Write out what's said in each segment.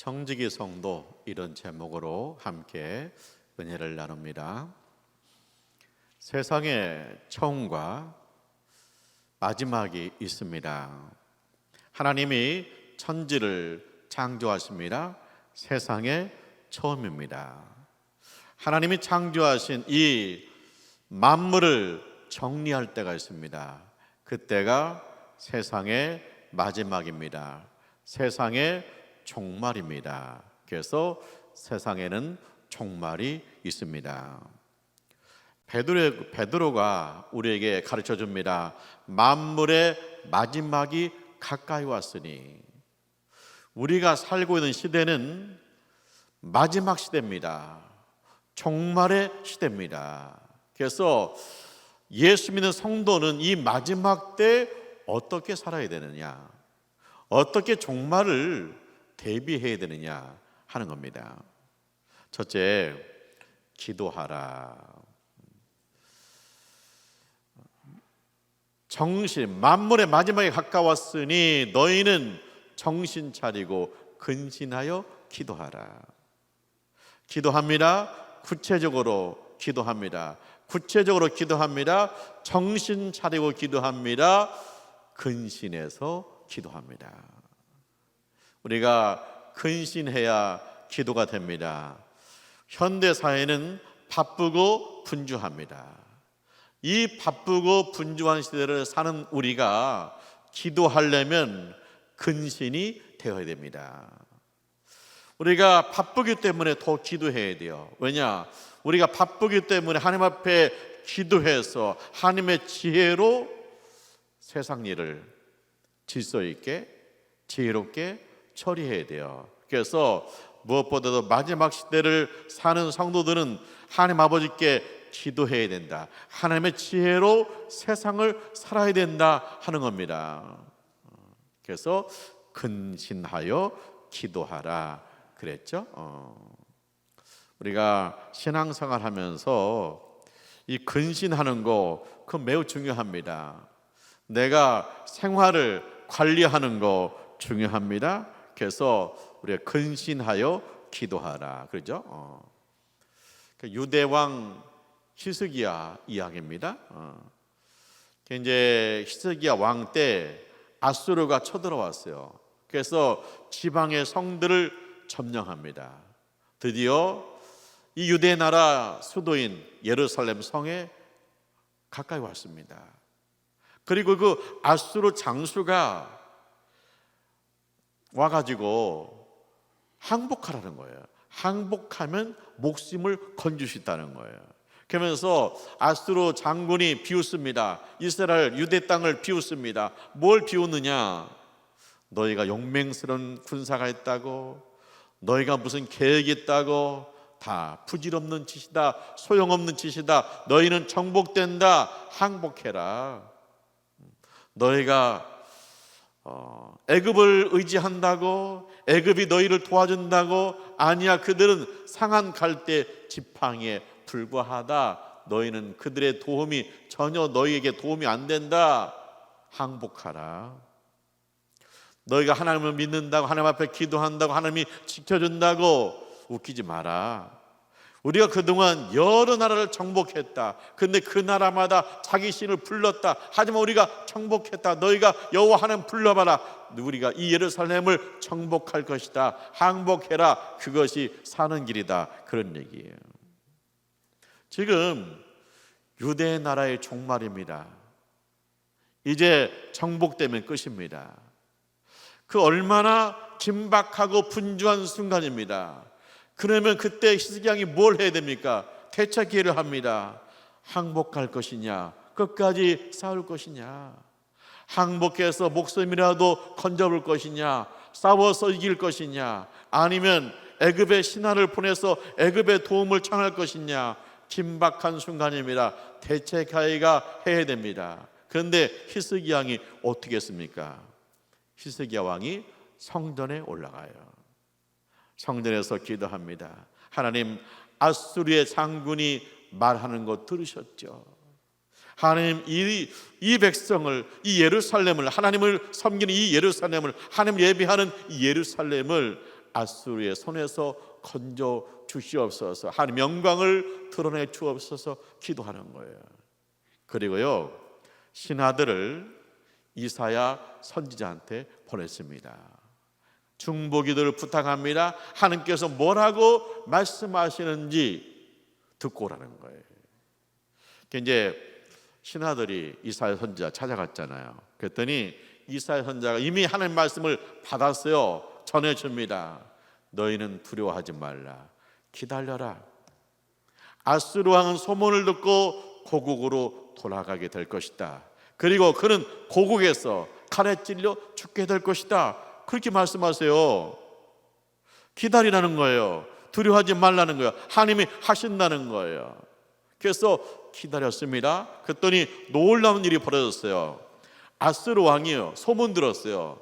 정직이 성도, 이런 제목으로 함께 은혜를 나눕니다. 세상에 처음과 마지막이 있습니다. 하나님이 천지를 창조하십니다. 세상의 처음입니다. 하나님이 창조하신 이 만물을 정리할 때가 있습니다. 그때가 세상의 마지막입니다. 세상의 종말입니다. 그래서 세상에는 종말이 있습니다. 베드로가 우리에게 가르쳐 줍니다. 만물의 마지막이 가까이 왔으니, 우리가 살고 있는 시대는 마지막 시대입니다. 종말의 시대입니다. 그래서 예수 믿는 성도는 이 마지막 때 어떻게 살아야 되느냐, 어떻게 종말을 대비해야 되느냐 하는 겁니다. 첫째, 기도하라. 만물의 마지막에 가까웠으니 너희는 정신 차리고 근신하여 기도하라. 기도합니다. 구체적으로 기도합니다. 구체적으로 기도합니다. 정신 차리고 기도합니다. 근신해서 기도합니다. 우리가 근신해야 기도가 됩니다. 현대 사회는 바쁘고 분주합니다. 이 바쁘고 분주한 시대를 사는 우리가 기도하려면 근신이 되어야 됩니다. 우리가 바쁘기 때문에 더 기도해야 돼요. 왜냐? 우리가 바쁘기 때문에 하나님 앞에 기도해서 하나님의 지혜로 세상 일을 질서 있게 지혜롭게 처리해야 돼요. 그래서 무엇보다도 마지막 시대를 사는 성도들은 하나님 아버지께 기도해야 된다. 하나님의 지혜로 세상을 살아야 된다 하는 겁니다. 그래서 근신하여 기도하라 그랬죠. 우리가 신앙생활 하면서 이 근신하는 거 그거 매우 중요합니다. 내가 생활을 관리하는 거 중요합니다. 그래서 우리가 근신하여 기도하라 그러죠. 유대 왕 히스기야 이야기입니다. 이제 히스기야 왕 때 아수르가 쳐들어왔어요. 그래서 지방의 성들을 점령합니다. 드디어 이 유대 나라 수도인 예루살렘 성에 가까이 왔습니다. 그리고 그 아수르 장수가 와가지고 항복하라는 거예요. 항복하면 목숨을 건질 수 있다는 거예요. 그러면서 아수르 장군이 비웃습니다. 이스라엘 유대 땅을 비웃습니다. 뭘 비웃느냐? 너희가 용맹스러운 군사가 있다고, 너희가 무슨 계획이 있다고, 다 부질없는 짓이다, 소용없는 짓이다, 너희는 정복된다, 항복해라. 너희가 애굽을 의지한다고, 애굽이 너희를 도와준다고, 아니야, 그들은 상한 갈대 지팡이에 불과하다, 너희는 그들의 도움이 전혀 너희에게 도움이 안 된다, 항복하라. 너희가 하나님을 믿는다고, 하나님 앞에 기도한다고, 하나님이 지켜준다고 웃기지 마라. 우리가 그동안 여러 나라를 정복했다. 근데 그 나라마다 자기 신을 불렀다. 하지만 우리가 정복했다. 너희가 여호와 하나님 불러봐라. 우리가 이 예루살렘을 정복할 것이다. 항복해라. 그것이 사는 길이다. 그런 얘기예요. 지금 유대 나라의 종말입니다. 이제 정복되면 끝입니다. 그 얼마나 긴박하고 분주한 순간입니다. 그러면 그때 히스기야 왕이 뭘 해야 됩니까? 대처 기회를 합니다. 항복할 것이냐, 끝까지 싸울 것이냐, 항복해서 목숨이라도 건져볼 것이냐, 싸워서 이길 것이냐, 아니면 애굽의 신하를 보내서 애굽의 도움을 청할 것이냐. 긴박한 순간입니다. 대체 가해가 해야 됩니다. 그런데 히스기야 왕이 어떻게 했습니까? 히스기야 왕이 성전에 올라가요. 성전에서 기도합니다. 하나님, 아수르의 장군이 말하는 거 들으셨죠? 하나님, 이 백성을, 이 예루살렘을, 하나님을 섬기는 이 예루살렘을, 하나님을 예배하는 이 예루살렘을 앗수르의 손에서 건져 주시옵소서. 하나님 영광을 드러내 주옵소서 기도하는 거예요. 그리고요, 신하들을 이사야 선지자한테 보냈습니다. 중보기도를 부탁합니다. 하나님께서 뭐라고 말씀하시는지 듣고 오라는 거예요. 이제 신하들이 이사야 선지자 찾아갔잖아요. 그랬더니 이사야 선지자가 이미 하나님 말씀을 받았어요. 전해줍니다. 너희는 두려워하지 말라. 기다려라. 앗수르 왕은 소문을 듣고 고국으로 돌아가게 될 것이다. 그리고 그는 고국에서 칼에 찔려 죽게 될 것이다. 그렇게 말씀하세요. 기다리라는 거예요. 두려워하지 말라는 거예요. 하나님이 하신다는 거예요. 그래서 기다렸습니다. 그랬더니 놀라운 일이 벌어졌어요. 앗수르 왕이요, 소문 들었어요.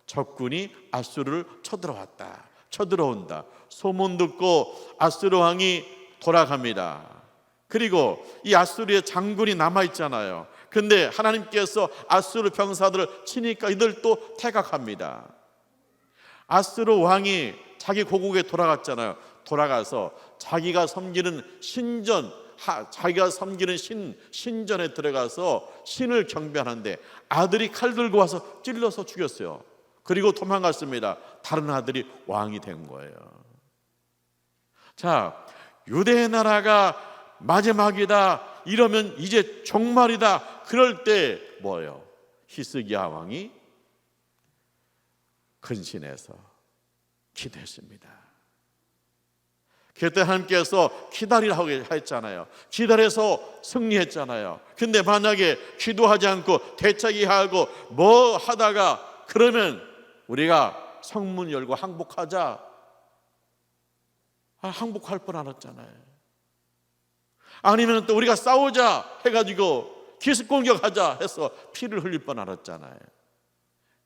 적군이 앗수르를 쳐들어왔다, 쳐들어온다. 소문 듣고 앗수르 왕이 돌아갑니다. 그리고 이 앗수르의 장군이 남아있잖아요. 근데 하나님께서 앗수르 병사들을 치니까 이들 또 퇴각합니다. 앗수르 왕이 자기 고국에 돌아갔잖아요. 돌아가서 자기가 섬기는 자기가 섬기는 신전에 들어가서 신을 경배하는데 아들이 칼 들고 와서 찔러서 죽였어요. 그리고 도망갔습니다. 다른 아들이 왕이 된 거예요. 자, 유대 나라가 마지막이다, 이러면 이제 종말이다, 그럴 때 뭐예요? 히스기야 왕이 근신해서 기도했습니다. 그때 하나님께서 기다리라고 했잖아요. 기다려서 승리했잖아요. 근데 만약에 기도하지 않고 대차기하고 뭐 하다가 그러면 우리가 성문 열고 항복하자, 항복할 뻔 알았잖아요. 아니면 또 우리가 싸우자 해가지고 기습 공격하자 해서 피를 흘릴 뻔 알았잖아요.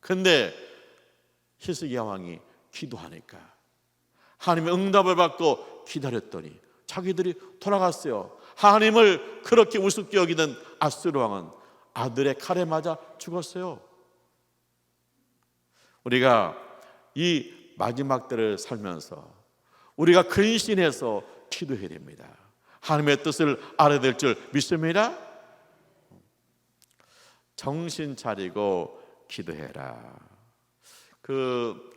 근데 히스기야 왕이 기도하니까 하나님의 응답을 받고 기다렸더니 자기들이 돌아갔어요. 하나님을 그렇게 우습게 여기던 앗수르 왕은 아들의 칼에 맞아 죽었어요. 우리가 이 마지막 때를 살면서 우리가 근신해서 기도해야 됩니다. 하나님의 뜻을 알아야 될 줄 믿습니다. 정신 차리고 기도해라.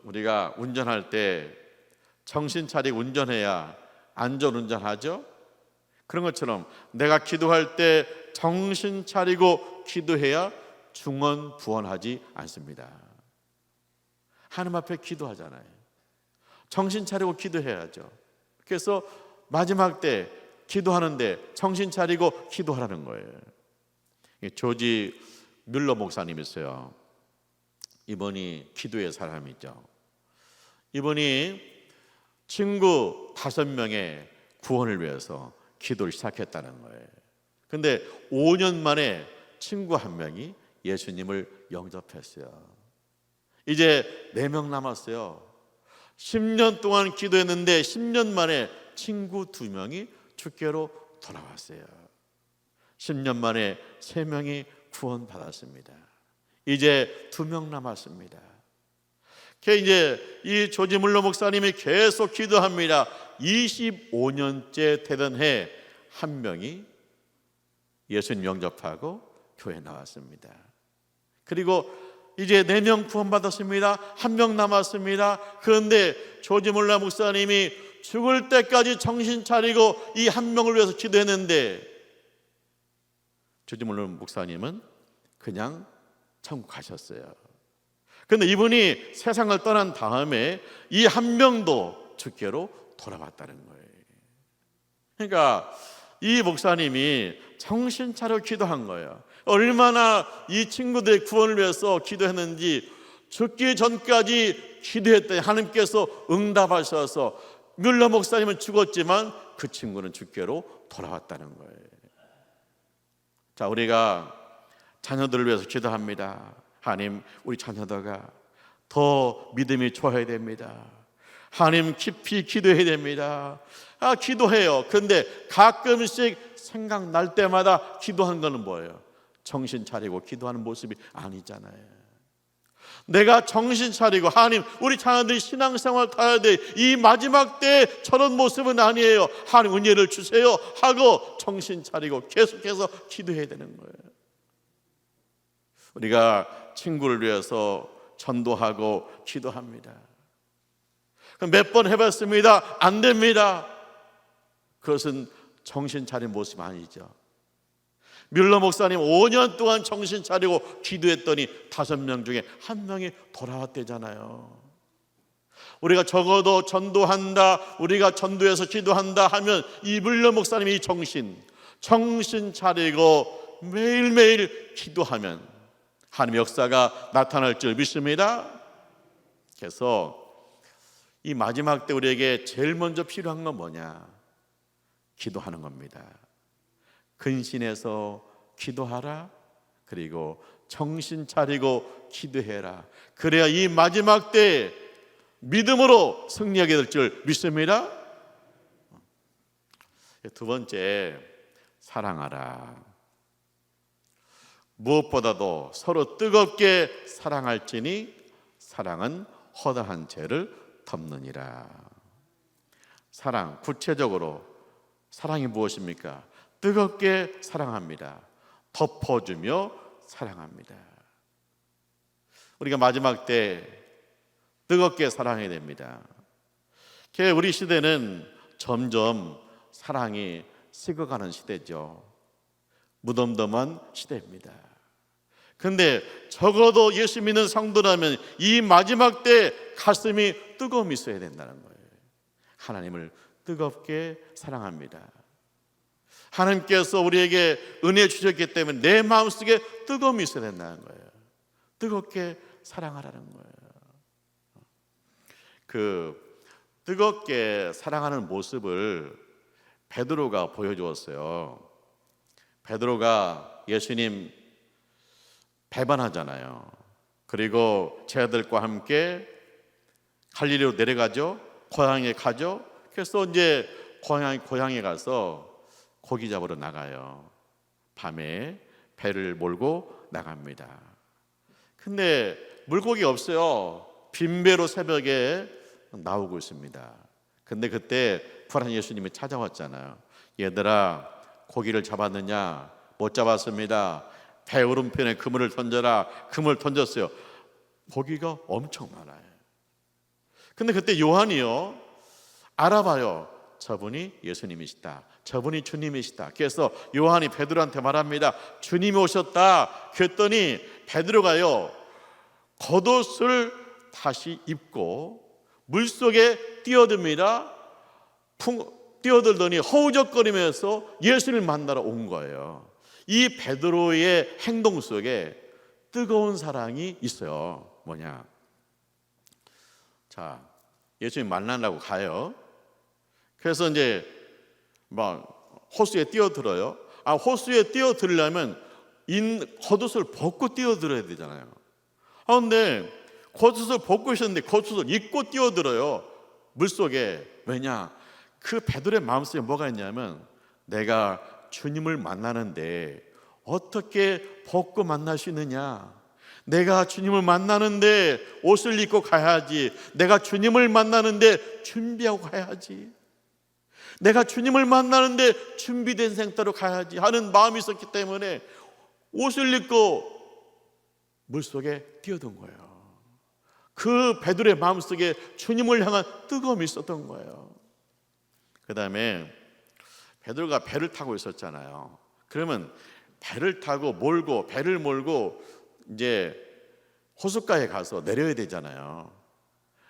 우리가 운전할 때 정신 차리고 운전해야 안전 운전하죠. 그런 것처럼 내가 기도할 때 정신 차리고 기도해야 중언부언하지 않습니다. 하나님 앞에 기도하잖아요. 정신 차리고 기도해야죠. 그래서 마지막 때 기도하는데 정신 차리고 기도하라는 거예요. 조지 뮬러 목사님 있어요. 이분이 기도의 사람이죠. 이분이 친구 5명의 구원을 위해서 기도를 시작했다는 거예요. 근데 5년 만에 친구 1명이 예수님을 영접했어요. 이제 4명 남았어요. 10년 동안 기도했는데 10년 만에 친구 2명이 주께로 돌아왔어요. 10년 만에 3명이 구원받았습니다. 이제 2명 남았습니다. 이제 이 조지 물러 목사님이 계속 기도합니다. 25년째 되던 해 1명이 예수님 영접하고 교회 나왔습니다. 그리고 이제 4명 구원받았습니다. 1명 남았습니다. 그런데 조지 물러 목사님이 죽을 때까지 정신 차리고 이 1명을 위해서 기도했는데 조지 물러 목사님은 그냥 천국 가셨어요. 그런데 이분이 세상을 떠난 다음에 이 1명도 주께로 돌아왔다는 거예요. 그러니까 이 목사님이 정신 차려 기도한 거예요. 얼마나 이 친구들의 구원을 위해서 기도했는지 죽기 전까지 기도했더니 하나님께서 응답하셔서 뮬러 목사님은 죽었지만 그 친구는 주께로 돌아왔다는 거예요. 자, 우리가 자녀들을 위해서 기도합니다. 하나님, 우리 자녀들가 더 믿음이 좋아야 됩니다. 하나님, 깊이 기도해야 됩니다. 기도해요. 근데 가끔씩 생각날 때마다 기도하는 거는 뭐예요? 정신 차리고 기도하는 모습이 아니잖아요. 내가 정신 차리고 하나님 우리 자녀들이 신앙생활 타야 돼. 이 마지막 때에 저런 모습은 아니에요. 하나님 은혜를 주세요 하고 정신 차리고 계속해서 기도해야 되는 거예요. 우리가 친구를 위해서 전도하고 기도합니다. 몇 번 해봤습니다. 안 됩니다. 그것은 정신 차린 모습 아니죠. 뮬러 목사님 5년 동안 정신 차리고 기도했더니 5명 중에 1명이 돌아왔대잖아요. 우리가 적어도 전도한다, 우리가 전도해서 기도한다 하면 이 뮬러 목사님이 정신 차리고 매일매일 기도하면 하나님의 역사가 나타날 줄 믿습니다. 그래서 이 마지막 때 우리에게 제일 먼저 필요한 건 뭐냐? 기도하는 겁니다. 근신해서 기도하라. 그리고 정신 차리고 기도해라. 그래야 이 마지막 때 믿음으로 승리하게 될 줄 믿습니다. 두 번째, 사랑하라. 무엇보다도 서로 뜨겁게 사랑할지니 사랑은 허다한 죄를 덮느니라. 사랑, 구체적으로 사랑이 무엇입니까? 뜨겁게 사랑합니다. 덮어주며 사랑합니다. 우리가 마지막 때 뜨겁게 사랑해야 됩니다. 우리 시대는 점점 사랑이 식어가는 시대죠. 무덤덤한 시대입니다. 근데 적어도 예수 믿는 성도라면 이 마지막 때 가슴이 뜨거움이 있어야 된다는 거예요. 하나님을 뜨겁게 사랑합니다. 하나님께서 우리에게 은혜 주셨기 때문에 내 마음속에 뜨거움이 있어야 된다는 거예요. 뜨겁게 사랑하라는 거예요. 그 뜨겁게 사랑하는 모습을 베드로가 보여주었어요. 베드로가 예수님 배반하잖아요. 그리고 제자들과 함께 갈릴리로 내려가죠. 고향에 가죠. 그래서 이제 고향에 가서 고기 잡으러 나가요. 밤에 배를 몰고 나갑니다. 근데 물고기 없어요. 빈배로 새벽에 나오고 있습니다. 근데 그때 부활한 예수님이 찾아왔잖아요. 얘들아, 고기를 잡았느냐? 못 잡았습니다. 배 오른편에 그물을 던져라. 그물 던졌어요. 고기가 엄청 많아요. 근데 그때 요한이요, 알아봐요. 저분이 예수님이시다. 저분이 주님이시다. 그래서 요한이 베드로한테 말합니다. 주님이 오셨다. 그랬더니 베드로가요, 겉옷을 다시 입고 물속에 뛰어듭니다. 뛰어들더니 허우적거리면서 예수를 만나러 온 거예요. 이 베드로의 행동 속에 뜨거운 사랑이 있어요. 뭐냐? 자, 예수님 만나려고 가요. 그래서 이제 막 호수에 뛰어들어요. 호수에 뛰어들려면 겉옷을 벗고 뛰어들어야 되잖아요. 근데 겉옷을 벗고 있었는데 겉옷을 입고 뛰어들어요. 물속에. 왜냐? 그 베드로의 마음속에 뭐가 있냐면, 내가 주님을 만나는데 어떻게 벗고 만날 수 있느냐? 내가 주님을 만나는데 옷을 입고 가야지. 내가 주님을 만나는데 준비하고 가야지. 내가 주님을 만나는데 준비된 생태로 가야지 하는 마음이 있었기 때문에 옷을 입고 물속에 뛰어든 거예요. 그 베드로의 마음속에 주님을 향한 뜨거움이 있었던 거예요. 그 다음에 베드로가 배를 타고 있었잖아요. 그러면 배를 몰고 이제 호숫가에 가서 내려야 되잖아요.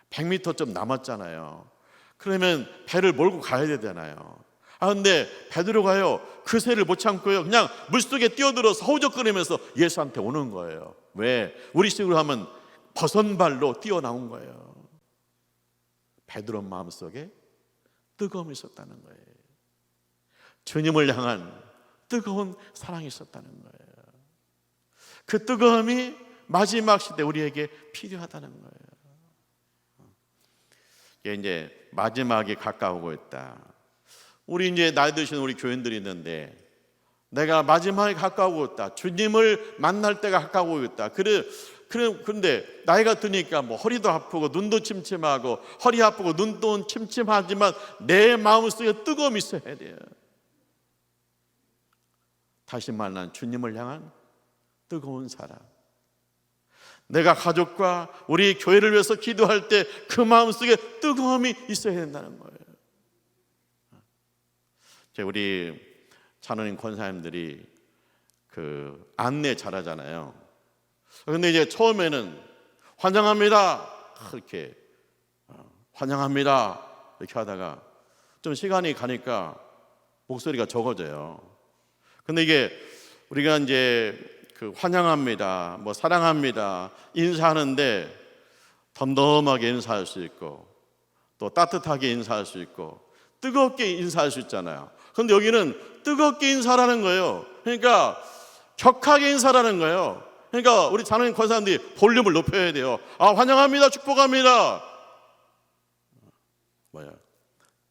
100m 좀 남았잖아요. 그러면 배를 몰고 가야 되잖아요. 근데 베드로가요, 그 새를 못 참고요, 그냥 물속에 뛰어들어서 허우적거리면서 예수한테 오는 거예요. 왜? 우리식으로 하면 버선발로 뛰어나온 거예요. 베드로 마음속에 뜨거움이 있었다는 거예요. 주님을 향한 뜨거운 사랑이 있었다는 거예요. 그 뜨거움이 마지막 시대 우리에게 필요하다는 거예요. 이제 마지막이 가까우고 있다. 우리 이제 나이 드신 우리 교인들이 있는데, 내가 마지막에 가까우고 있다. 주님을 만날 때가 가까우고 있다. 그런데 나이가 드니까 뭐 허리도 아프고 눈도 침침하고 허리 아프고 눈도 침침하지만 내 마음속에 뜨거움이 있어야 돼요. 다시 만난 주님을 향한 뜨거운 사랑. 내가 가족과 우리 교회를 위해서 기도할 때 그 마음속에 뜨거움이 있어야 된다는 거예요. 우리 찬원님 권사님들이 그 안내 잘하잖아요. 근데 이제 처음에는 환영합니다 이렇게 환영합니다 이렇게 하다가 좀 시간이 가니까 목소리가 적어져요. 근데 이게 우리가 이제 그 환영합니다, 뭐 사랑합니다 인사하는데 덤덤하게 인사할 수 있고 또 따뜻하게 인사할 수 있고 뜨겁게 인사할 수 있잖아요. 그런데 여기는 뜨겁게 인사라는 거예요. 그러니까 격하게 인사라는 거예요. 그러니까 우리 찬원님 권사님들이 볼륨을 높여야 돼요. 환영합니다, 축복합니다.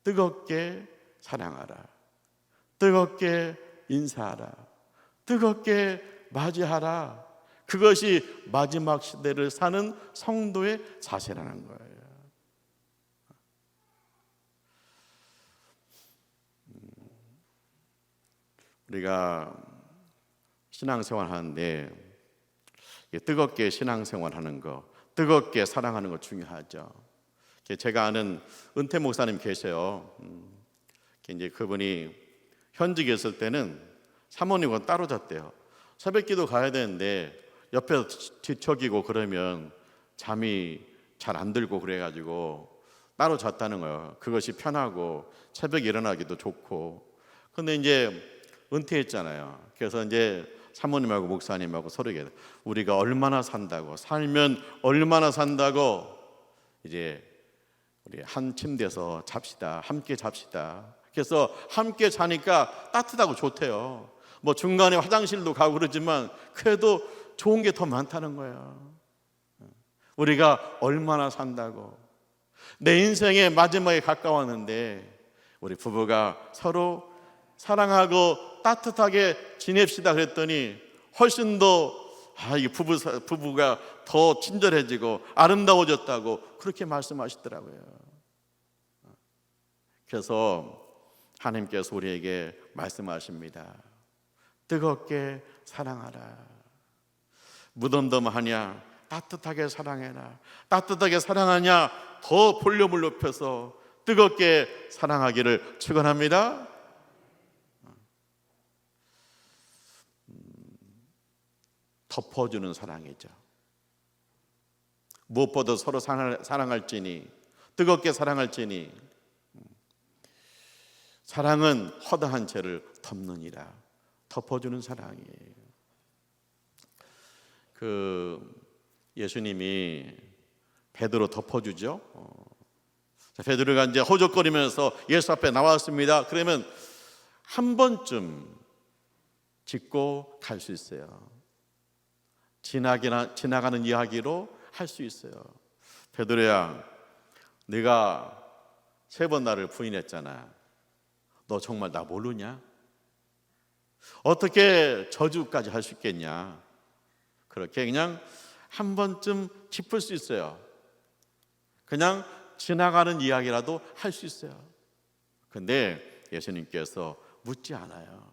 뜨겁게 사랑하라, 뜨겁게 인사하라, 뜨겁게 맞이하라. 그것이 마지막 시대를 사는 성도의 자세라는 거예요. 우리가 신앙생활 하는데 뜨겁게 신앙생활 하는 거, 뜨겁게 사랑하는 거 중요하죠. 제가 아는 은퇴 목사님 계세요. 이제 그분이 현직에 있을 때는 사모님과 따로 잤대요. 새벽기도 가야 되는데 옆에서 뒤척이고 그러면 잠이 잘 안 들고 그래가지고 따로 잤다는 거예요. 그것이 편하고 새벽에 일어나기도 좋고. 근데 이제 은퇴했잖아요. 그래서 이제 사모님하고 목사님하고 서로 얘기해요. 우리가 얼마나 산다고, 살면 얼마나 산다고, 이제 우리 한 침대에서 잡시다, 함께 잡시다. 그래서 함께 자니까 따뜻하고 좋대요. 뭐 중간에 화장실도 가고 그러지만 그래도 좋은 게 더 많다는 거예요. 우리가 얼마나 산다고. 내 인생의 마지막에 가까웠는데 우리 부부가 서로 사랑하고 따뜻하게 지냅시다 그랬더니 훨씬 더 이 부부가 더 친절해지고 아름다워졌다고 그렇게 말씀하시더라고요. 그래서 하나님께서 우리에게 말씀하십니다. 뜨겁게 사랑하라. 무덤덤하냐? 따뜻하게 사랑해라. 따뜻하게 사랑하냐? 더 볼륨을 높여서 뜨겁게 사랑하기를 축원합니다. 덮어주는 사랑이죠. 무엇보다 서로 사랑할지니, 뜨겁게 사랑할지니, 사랑은 허다한 죄를 덮느니라. 덮어주는 사랑이에요. 예수님이 베드로 덮어주죠. 베드로가 이제 허적거리면서 예수 앞에 나왔습니다. 그러면 한 번쯤 짚고 갈 수 있어요. 지나가는 이야기로 할 수 있어요. 베드로야, 네가 3번 나를 부인했잖아. 너 정말 나 모르냐? 어떻게 저주까지 할 수 있겠냐? 그렇게 그냥 한 번쯤 짚을 수 있어요. 그냥 지나가는 이야기라도 할 수 있어요. 근데 예수님께서 묻지 않아요.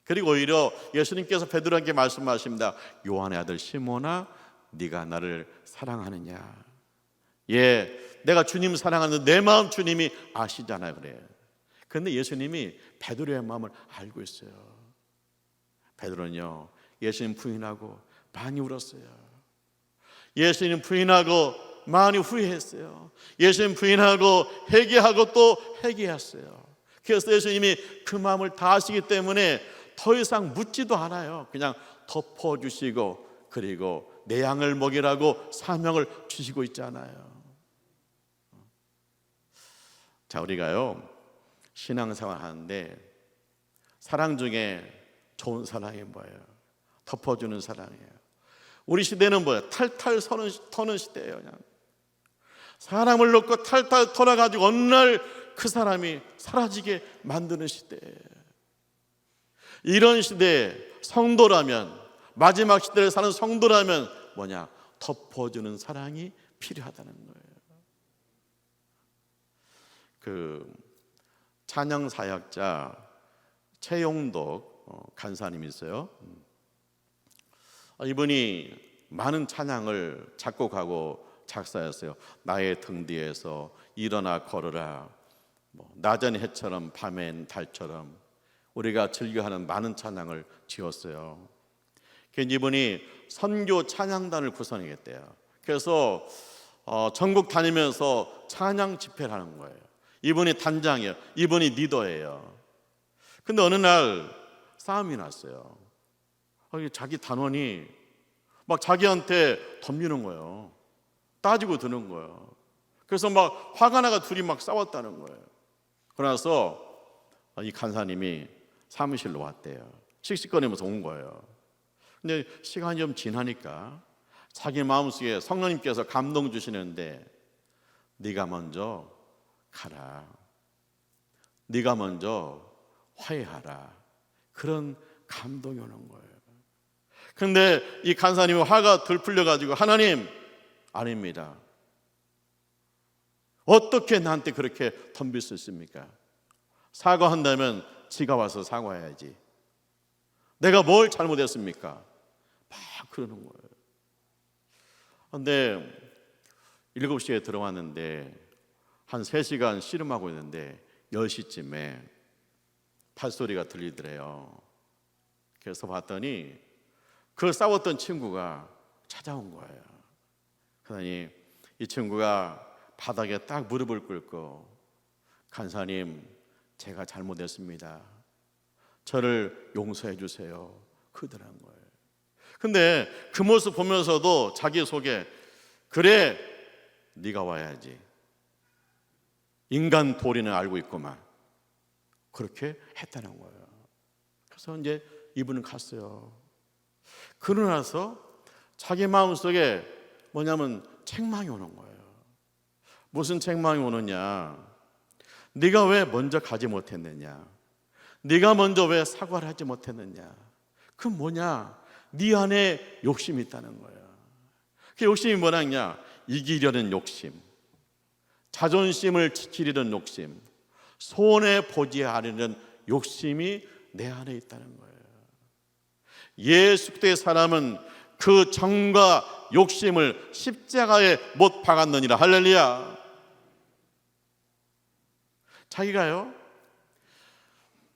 그리고 오히려 예수님께서 베드로에게 말씀하십니다. 요한의 아들 시몬아, 네가 나를 사랑하느냐? 예, 내가 주님 사랑하는 내 마음 주님이 아시잖아요. 그래. 그런데 예수님이 베드로의 마음을 알고 있어요. 베드로는요, 예수님 부인하고 많이 울었어요. 예수님 부인하고 많이 후회했어요. 예수님 부인하고 회개하고 또 회개했어요. 그래서 예수님이 그 마음을 다 아시기 때문에 더 이상 묻지도 않아요. 그냥 덮어주시고 그리고 내 양을 먹이라고 사명을 주시고 있잖아요. 자, 우리가요 신앙생활 하는데 사랑 중에 좋은 사랑이 뭐예요? 덮어주는 사랑이에요. 우리 시대는 뭐예요? 탈탈 터는 시대예요. 그냥 사람을 놓고 탈탈 털어가지고 어느 날 그 사람이 사라지게 만드는 시대예요. 이런 시대에 성도라면, 마지막 시대를 사는 성도라면 뭐냐? 덮어주는 사랑이 필요하다는 거예요. 그 찬양 사역자 최용덕 간사님이 있어요. 이분이 많은 찬양을 작곡하고 작사했어요. 나의 등 뒤에서 일어나 걸으라, 낮은 해처럼 밤엔 달처럼, 우리가 즐겨하는 많은 찬양을 지었어요. 이분이 선교 찬양단을 구성하겠대요. 그래서 전국 다니면서 찬양 집회를 하는 거예요. 이분이 단장이에요. 이분이 리더예요. 근데 어느 날 싸움이 났어요. 자기 단원이 막 자기한테 덤비는 거예요. 따지고 드는 거예요. 그래서 막 화가 나가 둘이 막 싸웠다는 거예요. 그러나서 이 간사님이 사무실로 왔대요. 씩씩거리면서 온 거예요. 근데 시간이 좀 지나니까 자기 마음속에 성령님께서 감동 주시는데, 네가 먼저 가라, 네가 먼저 화해하라, 그런 감동이 오는 거예요. 그런데 이 간사님이 화가 덜 풀려가지고, 하나님, 아닙니다, 어떻게 나한테 그렇게 덤빌 수 있습니까? 사과한다면 지가 와서 사과해야지, 내가 뭘 잘못했습니까? 막 그러는 거예요. 그런데 7시에 들어왔는데 한 3시간 씨름하고 있는데 10시쯤에 팔소리가 들리더래요. 그래서 봤더니 그 싸웠던 친구가 찾아온 거예요. 그러니 이 친구가 바닥에 딱 무릎을 꿇고, 간사님, 제가 잘못했습니다, 저를 용서해 주세요, 그러더란 거예요. 근데 그 모습 보면서도 자기 속에, 그래, 네가 와야지, 인간 도리는 알고 있구만, 그렇게 했다는 거예요. 그래서 이제 이분은 갔어요. 그러고 나서 자기 마음속에 뭐냐면 책망이 오는 거예요. 무슨 책망이 오느냐, 네가 왜 먼저 가지 못했느냐, 네가 먼저 왜 사과를 하지 못했느냐. 그 뭐냐, 네 안에 욕심이 있다는 거예요. 그 욕심이 뭐냐, 이기려는 욕심, 자존심을 지키려는 욕심, 손해보지 않으려는 욕심이 내 안에 있다는 거예요. 예수 그리스도의 사람은 그 정과 욕심을 십자가에 못 박았느니라. 할렐루야. 자기가요,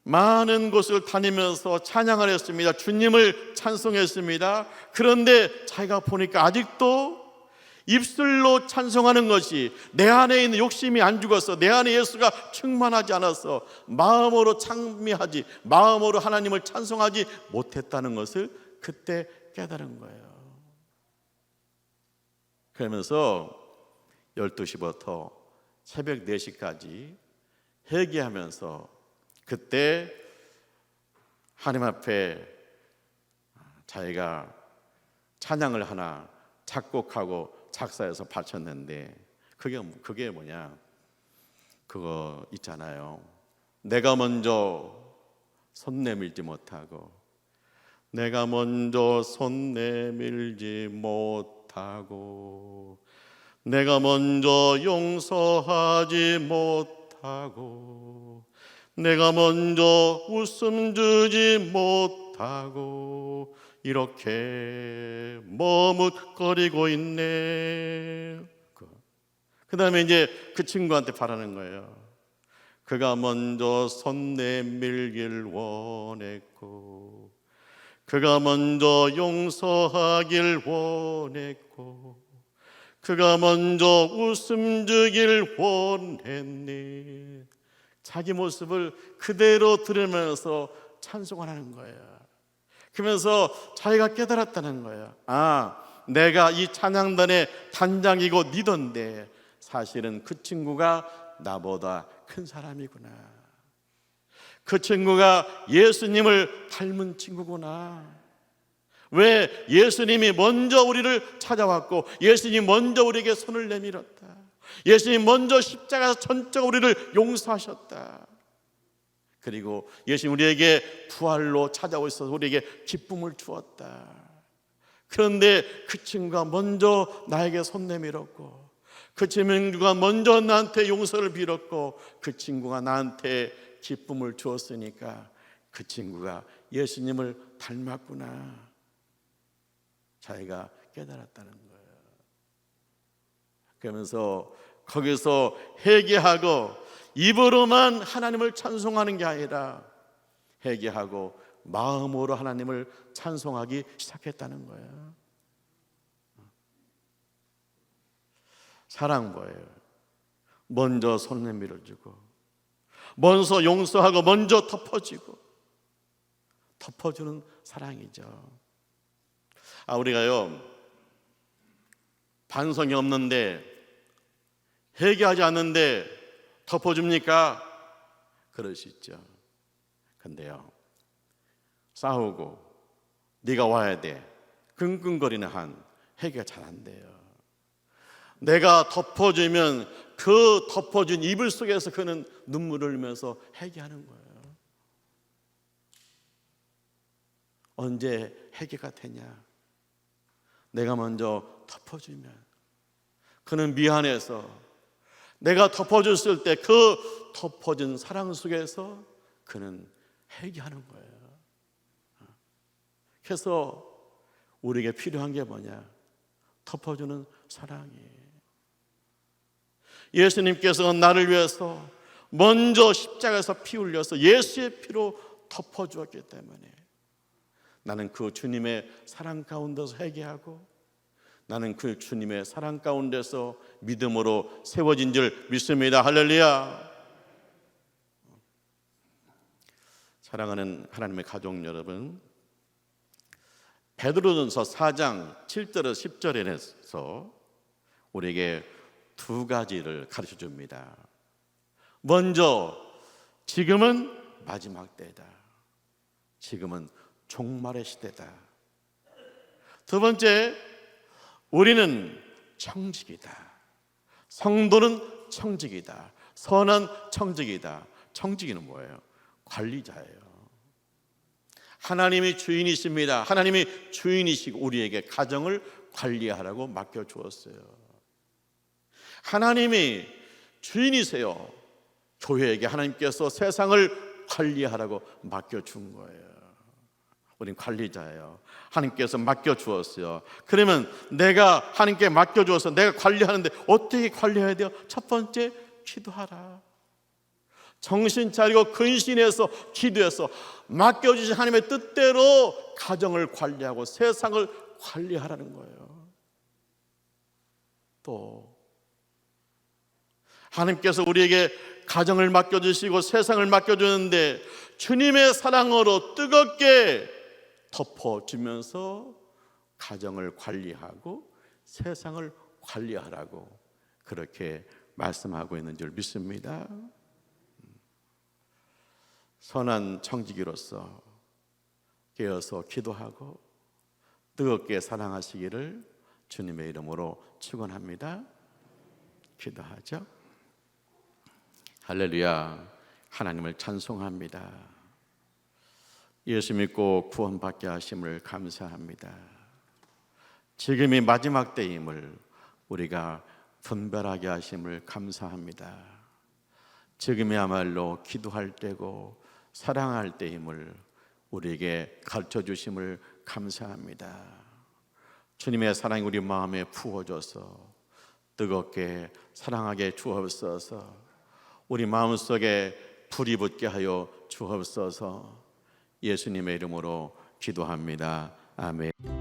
많은 곳을 다니면서 찬양을 했습니다. 주님을 찬송했습니다. 그런데 자기가 보니까 아직도 입술로 찬송하는 것이 내 안에 있는 욕심이 안 죽었어, 내 안에 예수가 충만하지 않았어, 마음으로 찬미하지, 마음으로 하나님을 찬송하지 못했다는 것을 그때 깨달은 거예요. 그러면서 12시부터 새벽 4시까지 회개하면서 그때 하나님 앞에 자기가 찬양을 하나 작곡하고 작사해서 바쳤는데, 그게 뭐냐, 그거 있잖아요. 내가 먼저 손 내밀지 못하고, 내가 먼저 손 내밀지 못하고, 내가 먼저 용서하지 못하고, 내가 먼저 웃음 주지 못하고, 이렇게 머뭇거리고 있네. 그 다음에 이제 그 친구한테 바라는 거예요. 그가 먼저 손 내밀길 원했고, 그가 먼저 용서하길 원했고, 그가 먼저 웃음 주길 원했네. 자기 모습을 그대로 들으면서 찬송을 하는 거예요. 그러면서 자기가 깨달았다는 거예요. 내가 이 찬양단의 단장이고 리더인데 사실은 그 친구가 나보다 큰 사람이구나. 그 친구가 예수님을 닮은 친구구나. 왜 예수님이 먼저 우리를 찾아왔고, 예수님이 먼저 우리에게 손을 내밀었다. 예수님이 먼저 십자가에서 전적 우리를 용서하셨다. 그리고 예수님 우리에게 부활로 찾아오셔서 우리에게 기쁨을 주었다. 그런데 그 친구가 먼저 나에게 손 내밀었고, 그 친구가 먼저 나한테 용서를 빌었고, 그 친구가 나한테 기쁨을 주었으니까 그 친구가 예수님을 닮았구나, 자기가 깨달았다는 거예요. 그러면서 거기서 회개하고 입으로만 하나님을 찬송하는 게 아니라 회개하고 마음으로 하나님을 찬송하기 시작했다는 거예요. 사랑 뭐예요? 먼저 손 내밀어주고, 먼저 용서하고, 먼저 덮어주는 사랑이죠. 우리가요, 반성이 없는데, 회개하지 않는데 덮어줍니까? 그럴 수 있죠. 근데요, 싸우고 네가 와야 돼, 끙끙거리는 한 회개가 잘 안 돼요. 내가 덮어주면 그 덮어준 이불 속에서 그는 눈물을 흘리면서 회개하는 거예요. 언제 회개가 되냐? 내가 먼저 덮어주면, 그는 미안해서 내가 덮어줬을 때 그 덮어준 사랑 속에서 그는 회개하는 거예요. 그래서 우리에게 필요한 게 뭐냐? 덮어주는 사랑이에요. 예수님께서 나를 위해서 먼저 십자가에서 피 흘려서 예수의 피로 덮어주었기 때문에 나는 그 주님의 사랑 가운데서 회개하고, 나는 그 주님의 사랑 가운데서 믿음으로 세워진 줄 믿습니다. 할렐루야. 사랑하는 하나님의 가족 여러분, 베드로전서 4장 7절에서 10절에서 우리에게 두 가지를 가르쳐 줍니다. 먼저, 지금은 마지막 때다. 지금은 종말의 시대다. 두 번째, 우리는 청직이다. 성도는 청직이다. 선한 청직이다. 청직이는 뭐예요? 관리자예요. 하나님이 주인이십니다. 하나님이 주인이시고 우리에게 가정을 관리하라고 맡겨주었어요. 하나님이 주인이세요. 교회에게 하나님께서 세상을 관리하라고 맡겨준 거예요. 우린 관리자예요. 하나님께서 맡겨주었어요. 그러면 내가 하나님께 맡겨주어서 내가 관리하는데 어떻게 관리해야 돼요? 첫 번째, 기도하라. 정신 차리고 근신해서 기도해서 맡겨주신 하나님의 뜻대로 가정을 관리하고 세상을 관리하라는 거예요. 또 하나님께서 우리에게 가정을 맡겨주시고 세상을 맡겨주는데 주님의 사랑으로 뜨겁게 덮어주면서 가정을 관리하고 세상을 관리하라고 그렇게 말씀하고 있는 줄 믿습니다. 선한 청지기로서 깨어서 기도하고 뜨겁게 사랑하시기를 주님의 이름으로 축원합니다. 기도하죠. 할렐루야. 하나님을 찬송합니다. 예수 믿고 구원받게 하심을 감사합니다. 지금이 마지막 때임을 우리가 분별하게 하심을 감사합니다. 지금이야말로 기도할 때고 사랑할 때임을 우리에게 가르쳐 주심을 감사합니다. 주님의 사랑이 우리 마음에 부어져서 뜨겁게 사랑하게 주옵소서. 우리 마음속에 불이 붙게 하여 주옵소서. 예수님의 이름으로 기도합니다. 아멘.